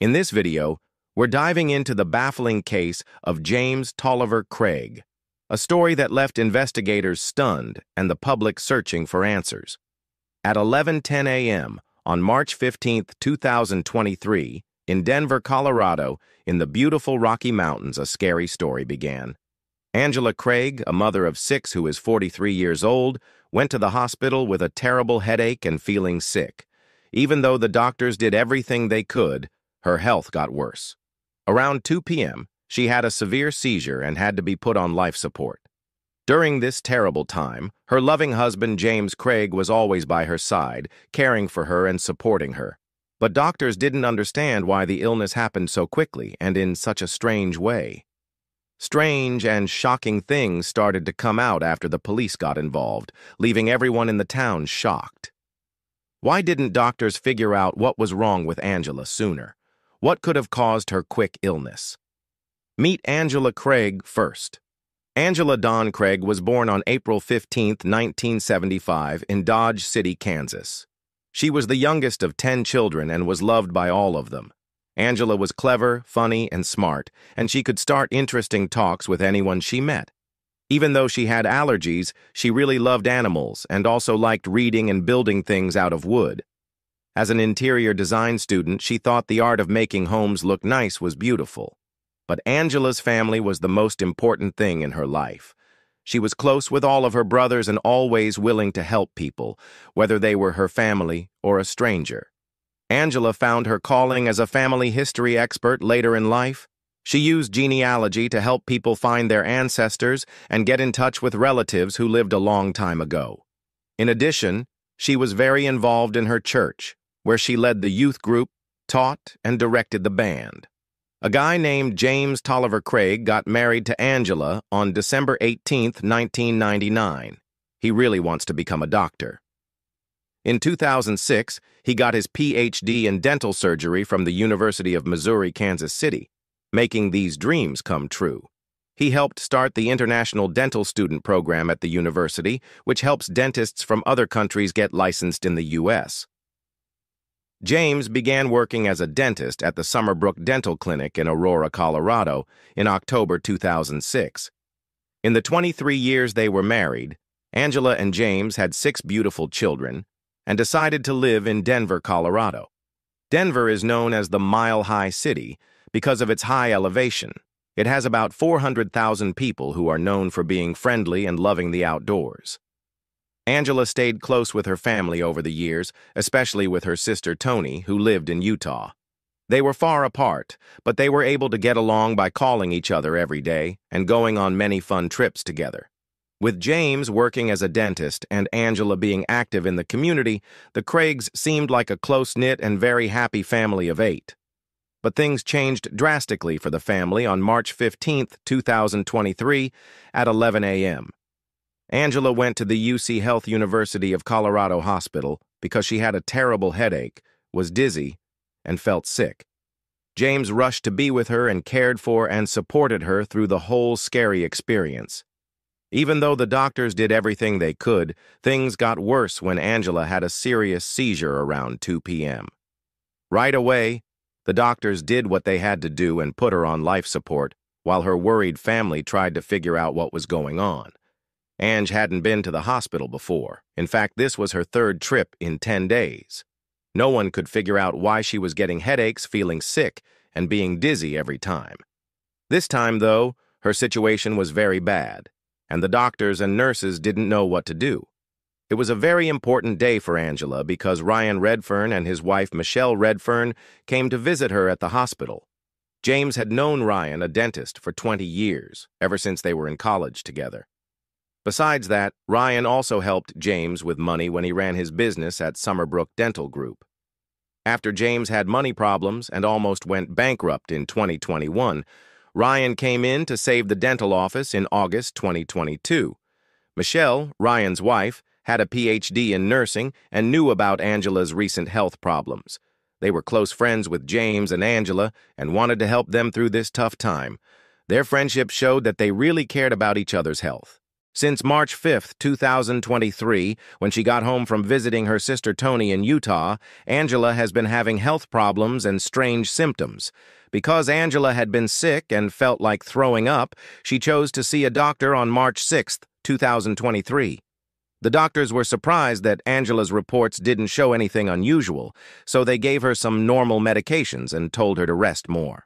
In this video, we're diving into the baffling case of James Tolliver Craig, a story that left investigators stunned and the public searching for answers. At 11:10 a.m. on March 15, 2023, in Denver, Colorado, in the beautiful Rocky Mountains, a scary story began. Angela Craig, a mother of 6 who is 43 years old, went to the hospital with a terrible headache and feeling sick. Even though the doctors did everything they could, her health got worse. Around 2 p.m., she had a severe seizure and had to be put on life support. During this terrible time, her loving husband James Craig was always by her side, caring for her and supporting her. But doctors didn't understand why the illness happened so quickly and in such a strange way. Strange and shocking things started to come out after the police got involved, leaving everyone in the town shocked. Why didn't doctors figure out what was wrong with Angela sooner? What could have caused her quick illness? Meet Angela Craig first. Angela Dawn Craig was born on April 15, 1975, in Dodge City, Kansas. She was the youngest of 10 children and was loved by all of them. Angela was clever, funny, and smart, and she could start interesting talks with anyone she met. Even though she had allergies, she really loved animals and also liked reading and building things out of wood. As an interior design student, she thought the art of making homes look nice was beautiful. But Angela's family was the most important thing in her life. She was close with all of her brothers and always willing to help people, whether they were her family or a stranger. Angela found her calling as a family history expert later in life. She used genealogy to help people find their ancestors and get in touch with relatives who lived a long time ago. In addition, she was very involved in her church, where she led the youth group, taught, and directed the band. A guy named James Tolliver Craig got married to Angela on December 18, 1999. He really wants to become a doctor. In 2006, he got his Ph.D. in dental surgery from the University of Missouri, Kansas City, making these dreams come true. He helped start the International Dental Student Program at the university, which helps dentists from other countries get licensed in the U.S. James began working as a dentist at the Summerbrook Dental Clinic in Aurora, Colorado, in October 2006. In the 23 years they were married, Angela and James had 6 beautiful children and decided to live in Denver, Colorado. Denver is known as the Mile High City because of its high elevation. It has about 400,000 people who are known for being friendly and loving the outdoors. Angela stayed close with her family over the years, especially with her sister Toni, who lived in Utah. They were far apart, but they were able to get along by calling each other every day and going on many fun trips together. With James working as a dentist and Angela being active in the community, the Craigs seemed like a close-knit and very happy family of 8. But things changed drastically for the family on March 15, 2023, at 11 a.m. Angela went to the UC Health University of Colorado Hospital because she had a terrible headache, was dizzy, and felt sick. James rushed to be with her and cared for and supported her through the whole scary experience. Even though the doctors did everything they could, things got worse when Angela had a serious seizure around 2 p.m. Right away, the doctors did what they had to do and put her on life support, while her worried family tried to figure out what was going on. Ange hadn't been to the hospital before. In fact, this was her 3rd trip in 10 days. No one could figure out why she was getting headaches, feeling sick, and being dizzy every time. This time, though, her situation was very bad, and the doctors and nurses didn't know what to do. It was a very important day for Angela because Ryan Redfern and his wife Michelle Redfern came to visit her at the hospital. James had known Ryan, a dentist, for 20 years, ever since they were in college together. Besides that, Ryan also helped James with money when he ran his business at Summerbrook Dental Group. After James had money problems and almost went bankrupt in 2021, Ryan came in to save the dental office in August 2022. Michelle, Ryan's wife, had a Ph.D. in nursing and knew about Angela's recent health problems. They were close friends with James and Angela and wanted to help them through this tough time. Their friendship showed that they really cared about each other's health. Since March 5th, 2023, when she got home from visiting her sister Tony in Utah, Angela has been having health problems and strange symptoms. Because Angela had been sick and felt like throwing up, she chose to see a doctor on March 6th, 2023. The doctors were surprised that Angela's reports didn't show anything unusual, so they gave her some normal medications and told her to rest more.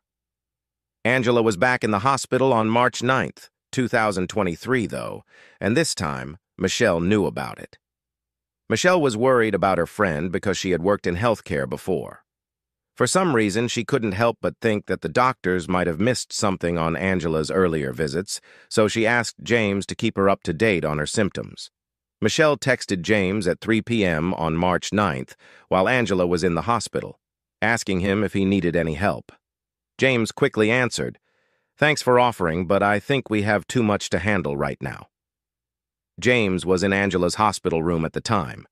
Angela was back in the hospital on March 9th, 2023, though, and this time, Michelle knew about it. Michelle was worried about her friend because she had worked in healthcare before. For some reason, she couldn't help but think that the doctors might have missed something on Angela's earlier visits, so she asked James to keep her up to date on her symptoms. Michelle texted James at 3 p.m. on March 9th while Angela was in the hospital, asking him if he needed any help. James quickly answered, "Thanks for offering, but I think we have too much to handle right now." James was in Angela's hospital room at the time.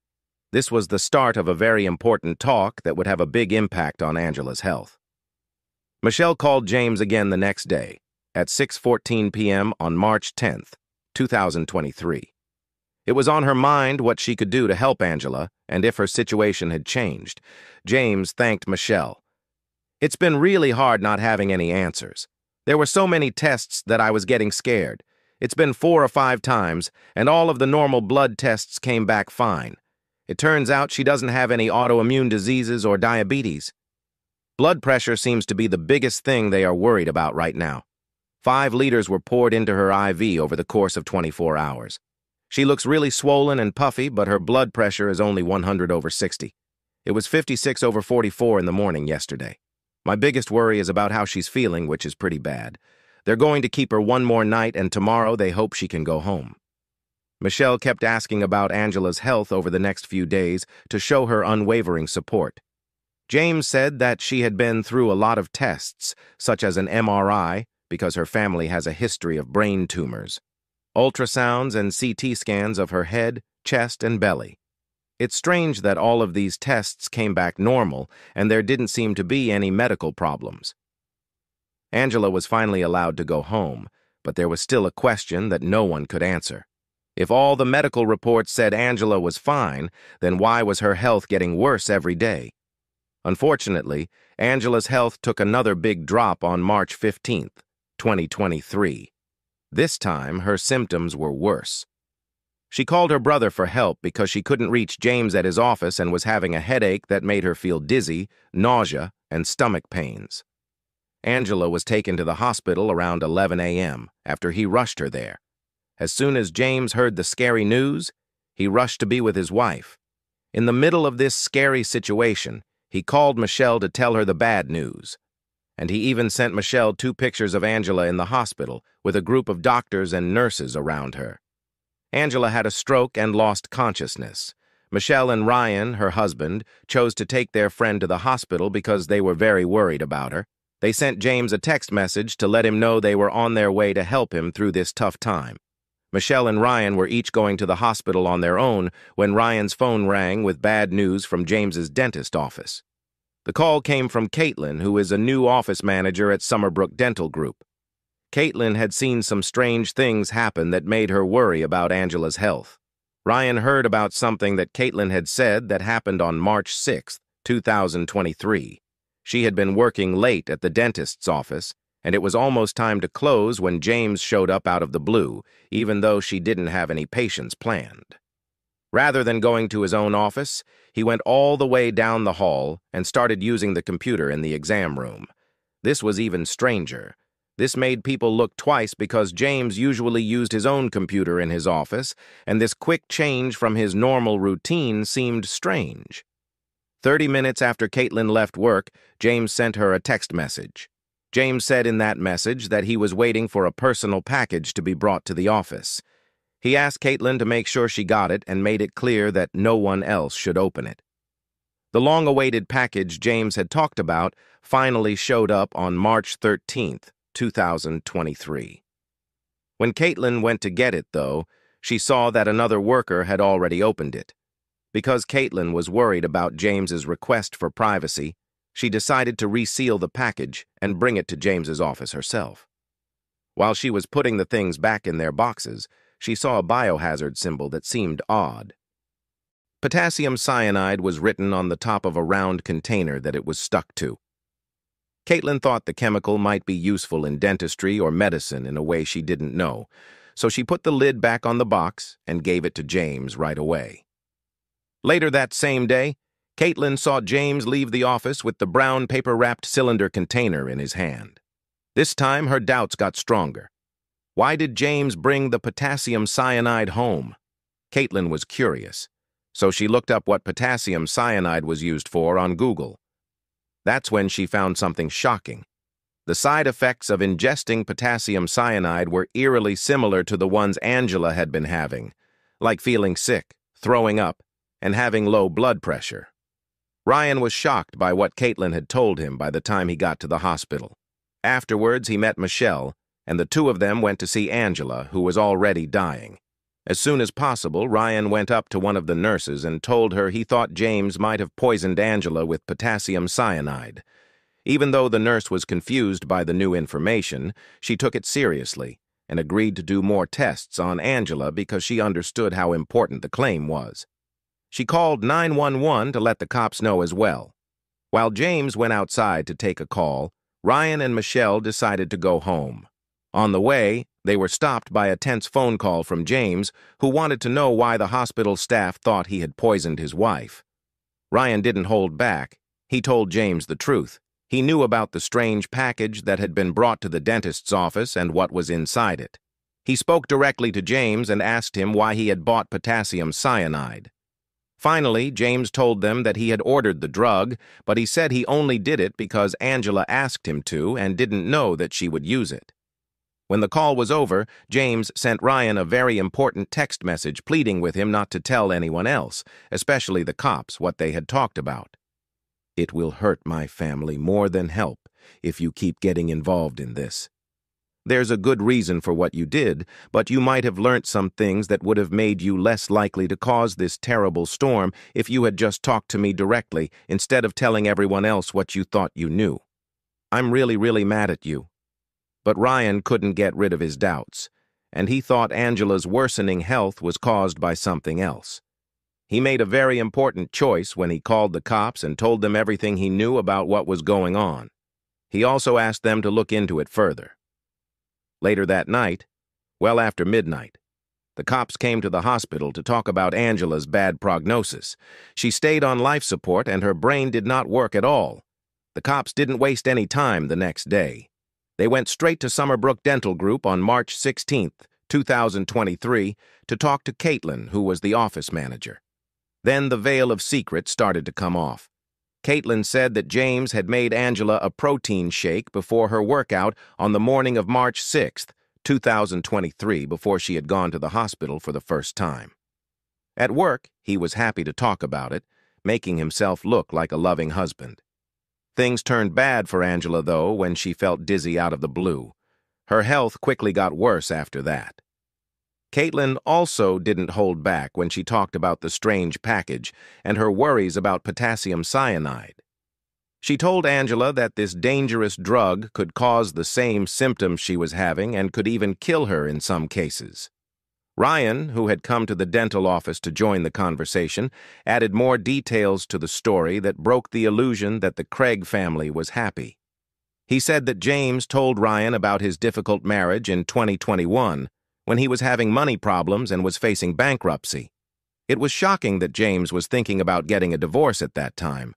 This was the start of a very important talk that would have a big impact on Angela's health. Michelle called James again the next day, at 6:14 p.m. on March 10th, 2023. It was on her mind what she could do to help Angela and if her situation had changed. James thanked Michelle. "It's been really hard not having any answers. There were so many tests that I was getting scared. It's been 4 or 5 times, and all of the normal blood tests came back fine. It turns out she doesn't have any autoimmune diseases or diabetes. Blood pressure seems to be the biggest thing they are worried about right now. 5 liters were poured into her IV over the course of 24 hours. She looks really swollen and puffy, but her blood pressure is only 100/60. It was 56/44 in the morning yesterday. My biggest worry is about how she's feeling, which is pretty bad. They're going to keep her 1 more night, and tomorrow they hope she can go home." Michelle kept asking about Angela's health over the next few days to show her unwavering support. James said that she had been through a lot of tests, such as an MRI, because her family has a history of brain tumors, ultrasounds and CT scans of her head, chest, and belly. It's strange that all of these tests came back normal and there didn't seem to be any medical problems. Angela was finally allowed to go home, but there was still a question that no one could answer. If all the medical reports said Angela was fine, then why was her health getting worse every day? Unfortunately, Angela's health took another big drop on March 15th, 2023. This time, her symptoms were worse. She called her brother for help because she couldn't reach James at his office and was having a headache that made her feel dizzy, nausea, and stomach pains. Angela was taken to the hospital around 11 a.m. after he rushed her there. As soon as James heard the scary news, he rushed to be with his wife. In the middle of this scary situation, he called Michelle to tell her the bad news. And he even sent Michelle 2 pictures of Angela in the hospital with a group of doctors and nurses around her. Angela had a stroke and lost consciousness. Michelle and Ryan, her husband, chose to take their friend to the hospital because they were very worried about her. They sent James a text message to let him know they were on their way to help him through this tough time. Michelle and Ryan were each going to the hospital on their own when Ryan's phone rang with bad news from James's dentist office. The call came from Caitlin, who is a new office manager at Summerbrook Dental Group. Caitlin had seen some strange things happen that made her worry about Angela's health. Ryan heard about something that Caitlin had said that happened on March 6, 2023. She had been working late at the dentist's office, and it was almost time to close when James showed up out of the blue, even though she didn't have any patients planned. Rather than going to his own office, he went all the way down the hall and started using the computer in the exam room. This was even stranger. This made people look twice because James usually used his own computer in his office, and this quick change from his normal routine seemed strange. 30 minutes after Caitlin left work, James sent her a text message. James said in that message that he was waiting for a personal package to be brought to the office. He asked Caitlin to make sure she got it and made it clear that no one else should open it. The long-awaited package James had talked about finally showed up on March 13th, 2023. When Caitlin went to get it, though, she saw that another worker had already opened it. Because Caitlin was worried about James's request for privacy, she decided to reseal the package and bring it to James's office herself. While she was putting the things back in their boxes, she saw a biohazard symbol that seemed odd. Potassium cyanide was written on the top of a round container that it was stuck to. Caitlin thought the chemical might be useful in dentistry or medicine in a way she didn't know, so she put the lid back on the box and gave it to James right away. Later that same day, Caitlin saw James leave the office with the brown paper-wrapped cylinder container in his hand. This time, her doubts got stronger. Why did James bring the potassium cyanide home? Caitlin was curious, so she looked up what potassium cyanide was used for on Google. That's when she found something shocking. The side effects of ingesting potassium cyanide were eerily similar to the ones Angela had been having, like feeling sick, throwing up, and having low blood pressure. Ryan was shocked by what Caitlin had told him by the time he got to the hospital. Afterwards, he met Michelle, and the two of them went to see Angela, who was already dying. As soon as possible, Ryan went up to one of the nurses and told her he thought James might have poisoned Angela with potassium cyanide. Even though the nurse was confused by the new information, she took it seriously and agreed to do more tests on Angela because she understood how important the claim was. She called 911 to let the cops know as well. While James went outside to take a call, Ryan and Michelle decided to go home. On the way, they were stopped by a tense phone call from James, who wanted to know why the hospital staff thought he had poisoned his wife. Ryan didn't hold back. He told James the truth. He knew about the strange package that had been brought to the dentist's office and what was inside it. He spoke directly to James and asked him why he had bought potassium cyanide. Finally, James told them that he had ordered the drug, but he said he only did it because Angela asked him to and didn't know that she would use it. When the call was over, James sent Ryan a very important text message pleading with him not to tell anyone else, especially the cops, what they had talked about. "It will hurt my family more than help if you keep getting involved in this. There's a good reason for what you did, but you might have learnt some things that would have made you less likely to cause this terrible storm if you had just talked to me directly instead of telling everyone else what you thought you knew. I'm really mad at you." But Ryan couldn't get rid of his doubts, and he thought Angela's worsening health was caused by something else. He made a very important choice when he called the cops and told them everything he knew about what was going on. He also asked them to look into it further. Later that night, well after midnight, the cops came to the hospital to talk about Angela's bad prognosis. She stayed on life support and her brain did not work at all. The cops didn't waste any time the next day. They went straight to Summerbrook Dental Group on March 16, 2023, to talk to Caitlin, who was the office manager. Then the veil of secret started to come off. Caitlin said that James had made Angela a protein shake before her workout on the morning of March 6, 2023, before she had gone to the hospital for the first time. At work, he was happy to talk about it, making himself look like a loving husband. Things turned bad for Angela, though, when she felt dizzy out of the blue. Her health quickly got worse after that. Caitlin also didn't hold back when she talked about the strange package and her worries about potassium cyanide. She told Angela that this dangerous drug could cause the same symptoms she was having and could even kill her in some cases. Ryan, who had come to the dental office to join the conversation, added more details to the story that broke the illusion that the Craig family was happy. He said that James told Ryan about his difficult marriage in 2021, when he was having money problems and was facing bankruptcy. It was shocking that James was thinking about getting a divorce at that time.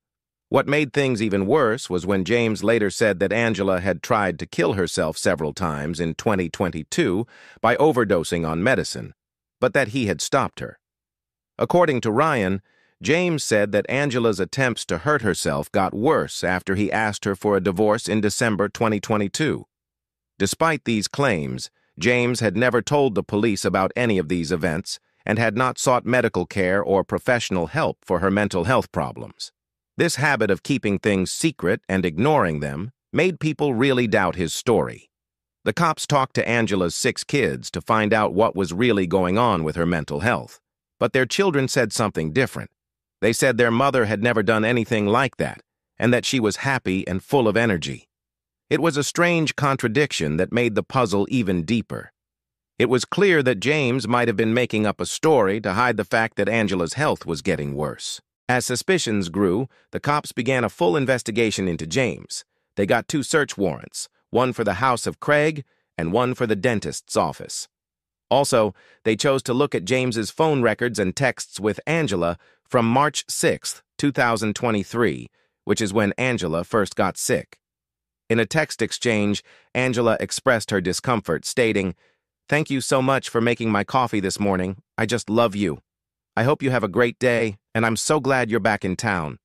What made things even worse was when James later said that Angela had tried to kill herself several times in 2022 by overdosing on medicine, but that he had stopped her. According to Ryan, James said that Angela's attempts to hurt herself got worse after he asked her for a divorce in December 2022. Despite these claims, James had never told the police about any of these events and had not sought medical care or professional help for her mental health problems. This habit of keeping things secret and ignoring them made people really doubt his story. The cops talked to Angela's 6 kids to find out what was really going on with her mental health, but their children said something different. They said their mother had never done anything like that and that she was happy and full of energy. It was a strange contradiction that made the puzzle even deeper. It was clear that James might have been making up a story to hide the fact that Angela's health was getting worse. As suspicions grew, the cops began a full investigation into James. They got 2 search warrants, one for the house of Craig and one for the dentist's office. Also, they chose to look at James's phone records and texts with Angela from March 6, 2023, which is when Angela first got sick. In a text exchange, Angela expressed her discomfort, stating, "Thank you so much for making my coffee this morning. I just love you. I hope you have a great day, and I'm so glad you're back in town."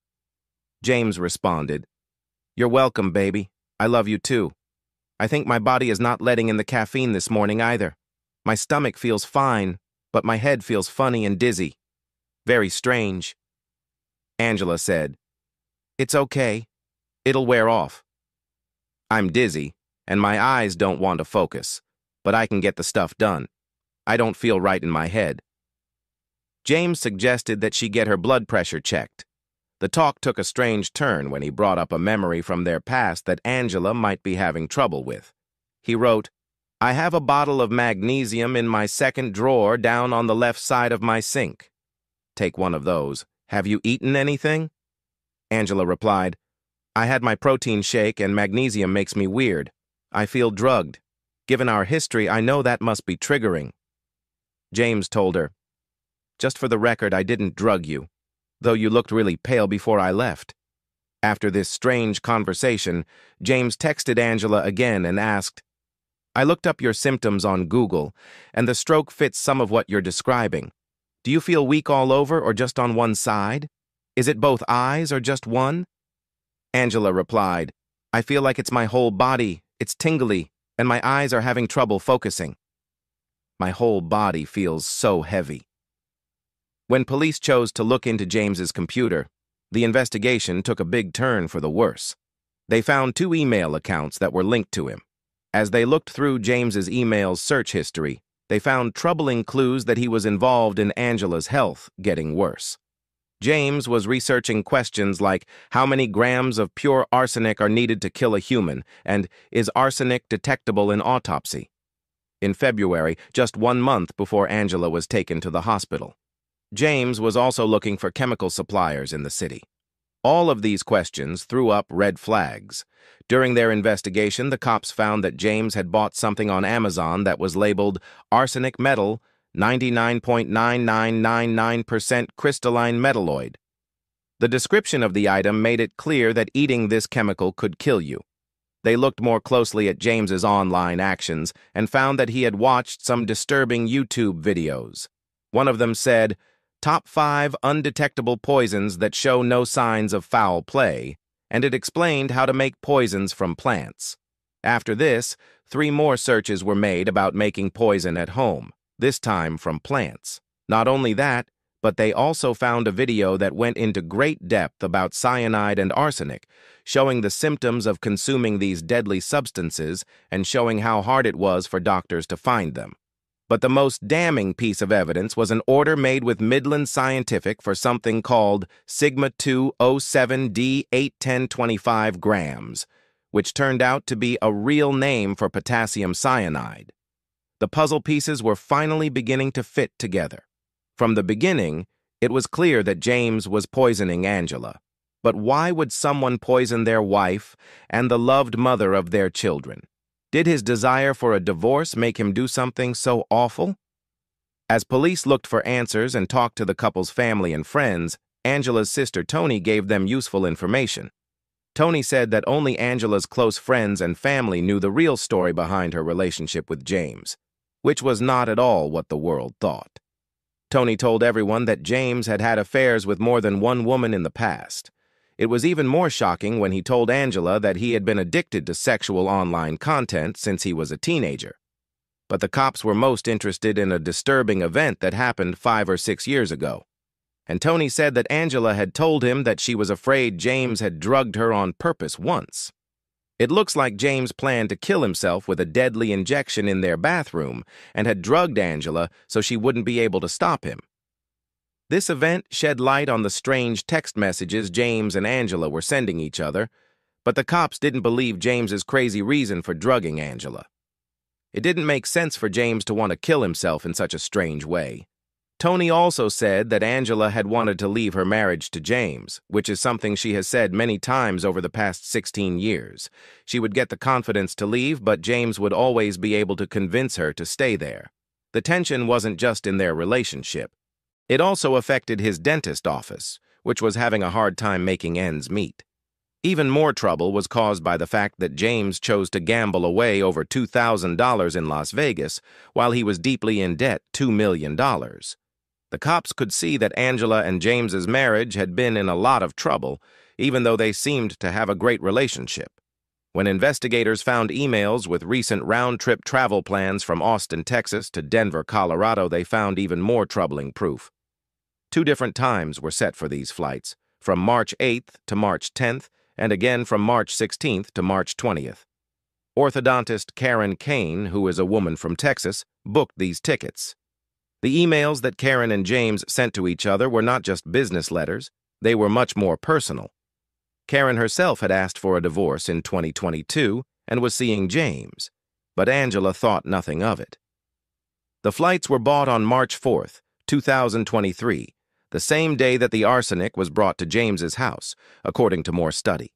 James responded, "You're welcome, baby. I love you too. I think my body is not letting in the caffeine this morning either. My stomach feels fine, but my head feels funny and dizzy. Very strange." Angela said, "It's okay. It'll wear off. I'm dizzy, and my eyes don't want to focus, but I can get the stuff done. I don't feel right in my head." James suggested that she get her blood pressure checked. The talk took a strange turn when he brought up a memory from their past that Angela might be having trouble with. He wrote, "I have a bottle of magnesium in my second drawer down on the left side of my sink. Take one of those. Have you eaten anything?" Angela replied, "I had my protein shake and magnesium makes me weird. I feel drugged. Given our history, I know that must be triggering." James told her, "Just for the record, I didn't drug you, though you looked really pale before I left." After this strange conversation, James texted Angela again and asked, "I looked up your symptoms on Google, and the stroke fits some of what you're describing. Do you feel weak all over or just on one side? Is it both eyes or just one?" Angela replied, "I feel like it's my whole body, it's tingly, and my eyes are having trouble focusing. My whole body feels so heavy." When police chose to look into James's computer, the investigation took a big turn for the worse. They found 2 email accounts that were linked to him. As they looked through James's email's search history, they found troubling clues that he was involved in Angela's health getting worse. James was researching questions like how many grams of pure arsenic are needed to kill a human, and is arsenic detectable in autopsy? In February, just 1 month before Angela was taken to the hospital. James was also looking for chemical suppliers in the city. All of these questions threw up red flags. During their investigation, the cops found that James had bought something on Amazon that was labeled arsenic metal, 99.9999% crystalline metalloid. The description of the item made it clear that eating this chemical could kill you. They looked more closely at James's online actions and found that he had watched some disturbing YouTube videos. One of them said, "Top 5 undetectable poisons that show no signs of foul play," and it explained how to make poisons from plants. After this, 3 more searches were made about making poison at home, this time from plants. Not only that, but they also found a video that went into great depth about cyanide and arsenic, showing the symptoms of consuming these deadly substances and showing how hard it was for doctors to find them. But the most damning piece of evidence was an order made with Midland Scientific for something called Sigma 207D 81025 grams, which turned out to be a real name for potassium cyanide. The puzzle pieces were finally beginning to fit together. From the beginning, it was clear that James was poisoning Angela. But why would someone poison their wife and the loved mother of their children? Did his desire for a divorce make him do something so awful? As police looked for answers and talked to the couple's family and friends, Angela's sister Tony gave them useful information. Tony said that only Angela's close friends and family knew the real story behind her relationship with James, which was not at all what the world thought. Tony told everyone that James had had affairs with more than one woman in the past. It was even more shocking when he told Angela that he had been addicted to sexual online content since he was a teenager. But the cops were most interested in a disturbing event that happened 5 or 6 years ago. And Tony said that Angela had told him that she was afraid James had drugged her on purpose once. It looks like James planned to kill himself with a deadly injection in their bathroom and had drugged Angela so she wouldn't be able to stop him. This event shed light on the strange text messages James and Angela were sending each other, but the cops didn't believe James's crazy reason for drugging Angela. It didn't make sense for James to want to kill himself in such a strange way. Tony also said that Angela had wanted to leave her marriage to James, which is something she has said many times over the past 16 years. She would get the confidence to leave, but James would always be able to convince her to stay there. The tension wasn't just in their relationship. It also affected his dentist office, which was having a hard time making ends meet. Even more trouble was caused by the fact that James chose to gamble away over $2,000 in Las Vegas while he was deeply in debt $2 million. The cops could see that Angela and James's marriage had been in a lot of trouble, even though they seemed to have a great relationship. When investigators found emails with recent round-trip travel plans from Austin, Texas to Denver, Colorado, they found even more troubling proof. 2 different times were set for these flights, from March 8th to March 10th, and again from March 16th to March 20th. Orthodontist Karen Kane, who is a woman from Texas, booked these tickets. The emails that Karen and James sent to each other were not just business letters, they were much more personal. Karen herself had asked for a divorce in 2022 and was seeing James, but Angela thought nothing of it. The flights were bought on March 4th, 2023, the same day that the arsenic was brought to James's house, according to more study.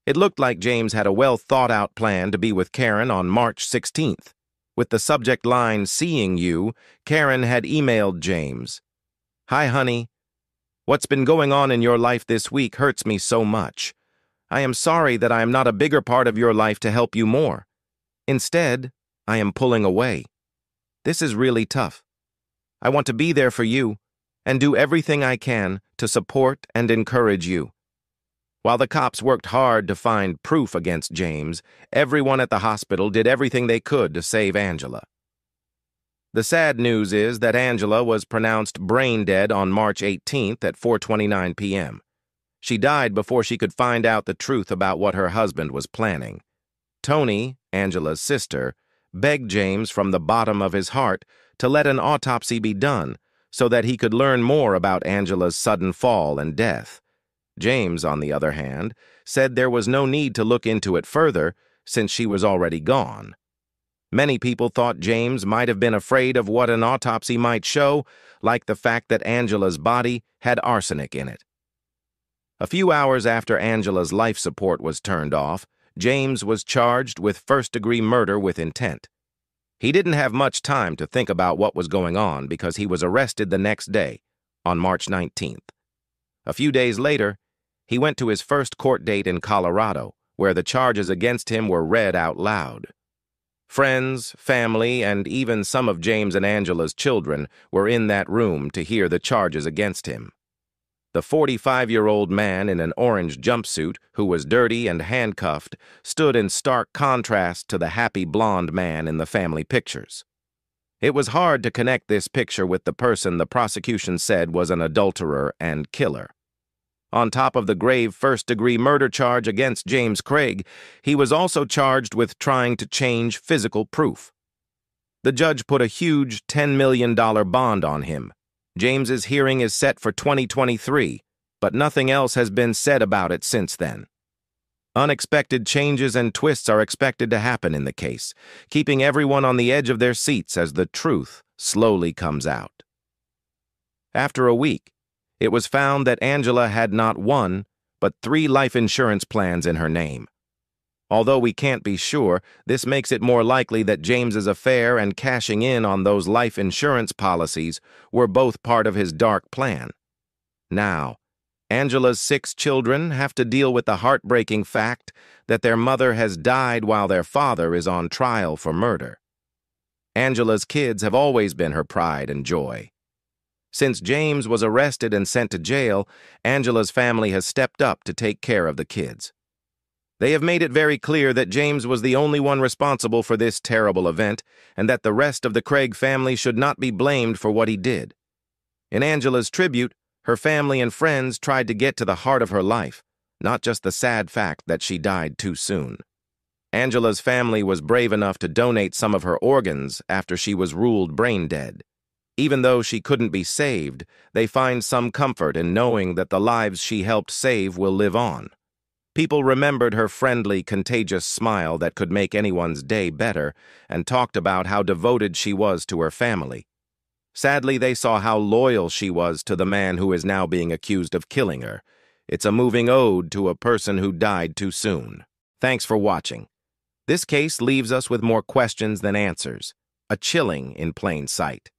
It looked like James had a well-thought-out plan to be with Karen on March 16th. With the subject line, "Seeing you," Karen had emailed James, "Hi, honey. What's been going on in your life this week hurts me so much. I am sorry that I am not a bigger part of your life to help you more. Instead, I am pulling away. This is really tough. I want to be there for you and do everything I can to support and encourage you." While the cops worked hard to find proof against James, everyone at the hospital did everything they could to save Angela. The sad news is that Angela was pronounced brain dead on March 18th at 4:29 p.m. She died before she could find out the truth about what her husband was planning. Tony, Angela's sister, begged James from the bottom of his heart to let an autopsy be done so that he could learn more about Angela's sudden fall and death. James, on the other hand, said there was no need to look into it further since she was already gone. Many people thought James might have been afraid of what an autopsy might show, like the fact that Angela's body had arsenic in it. A few hours after Angela's life support was turned off, James was charged with first-degree murder with intent. He didn't have much time to think about what was going on because he was arrested the next day, on March 19th. A few days later, he went to his first court date in Colorado, where the charges against him were read out loud. Friends, family, and even some of James and Angela's children were in that room to hear the charges against him. The 45-year-old man in an orange jumpsuit, who was dirty and handcuffed, stood in stark contrast to the happy blonde man in the family pictures. It was hard to connect this picture with the person the prosecution said was an adulterer and killer. On top of the grave first-degree murder charge against James Craig, he was also charged with trying to change physical proof. The judge put a huge $10 million bond on him. James's hearing is set for 2023, but nothing else has been said about it since then. Unexpected changes and twists are expected to happen in the case, keeping everyone on the edge of their seats as the truth slowly comes out. After a week, it was found that Angela had not 1, but 3 life insurance plans in her name. Although we can't be sure, this makes it more likely that James's affair and cashing in on those life insurance policies were both part of his dark plan. Now, Angela's 6 children have to deal with the heartbreaking fact that their mother has died while their father is on trial for murder. Angela's kids have always been her pride and joy. Since James was arrested and sent to jail, Angela's family has stepped up to take care of the kids. They have made it very clear that James was the only one responsible for this terrible event and that the rest of the Craig family should not be blamed for what he did. In Angela's tribute, her family and friends tried to get to the heart of her life, not just the sad fact that she died too soon. Angela's family was brave enough to donate some of her organs after she was ruled brain dead. Even though she couldn't be saved, they find some comfort in knowing that the lives she helped save will live on. People remembered her friendly, contagious smile that could make anyone's day better and talked about how devoted she was to her family. Sadly, they saw how loyal she was to the man who is now being accused of killing her. It's a moving ode to a person who died too soon. Thanks for watching. This case leaves us with more questions than answers, a chilling in plain sight.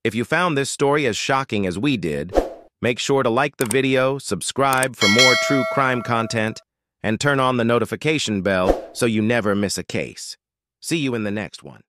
If you found this story as shocking as we did, make sure to like the video, subscribe for more true crime content, and turn on the notification bell so you never miss a case. See you in the next one.